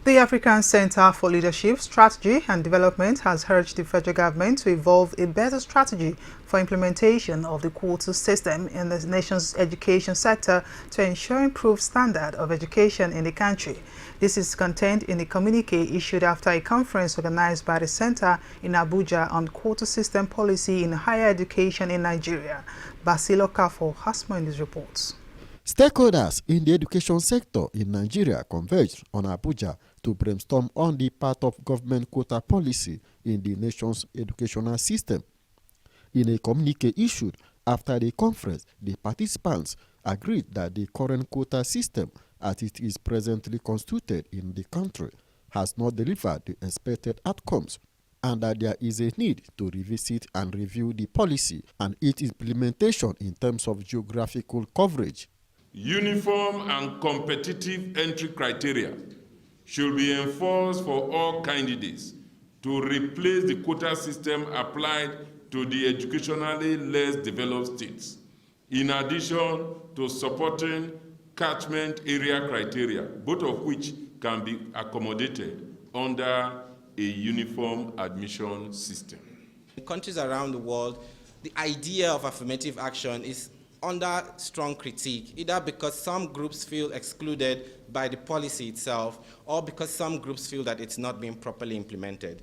The African Center for Leadership, Strategy and Development has urged the federal government to evolve a better strategy for implementation of the quota system in the nation's education sector to ensure improved standard of education in the country. This is contained in a communique issued after a conference organized by the Center in Abuja on quota system policy in higher education in Nigeria. Basil Okafor has more in these reports. Stakeholders in the education sector in Nigeria converged on Abuja to brainstorm on the part of government quota policy in the nation's educational system. In a communique issued after the conference, the participants agreed that the current quota system, as it is presently constituted in the country, has not delivered the expected outcomes, and that there is a need to revisit and review the policy and its implementation in terms of geographical coverage. Uniform and competitive entry criteria should be enforced for all candidates to replace the quota system applied to the educationally less developed states, in addition to supporting catchment area criteria, both of which can be accommodated under a uniform admission system. In countries around the world, the idea of affirmative action is under strong critique, either because some groups feel excluded by the policy itself or because some groups feel that it's not being properly implemented.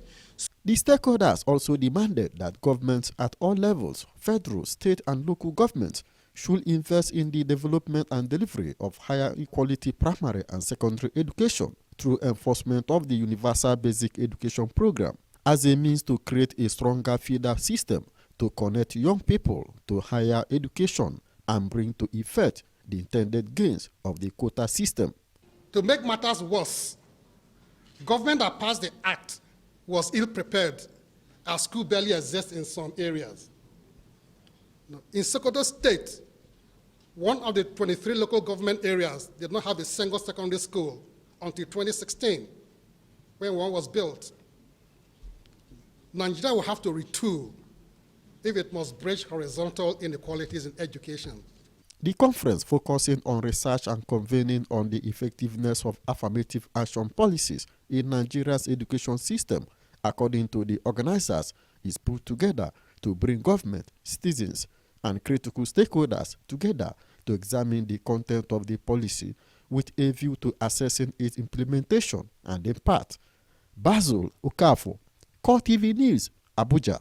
The stakeholders also demanded that governments at all levels, federal, state and local governments, should invest in the development and delivery of higher equality primary and secondary education through enforcement of the Universal Basic Education Program as a means to create a stronger feeder system to connect young people to higher education and bring to effect the intended gains of the quota system. To make matters worse, government that passed the act was ill-prepared as school barely exists in some areas. In Sokoto State, one of the 23 local government areas did not have a single secondary school until 2016, when one was built. Nigeria will have to retool if it must bridge horizontal inequalities in education. The conference, focusing on research and convening on the effectiveness of affirmative action policies in Nigeria's education system, according to the organizers, is put together to bring government, citizens, and critical stakeholders together to examine the content of the policy with a view to assessing its implementation and impact. Basil Okafor, Core TV News, Abuja.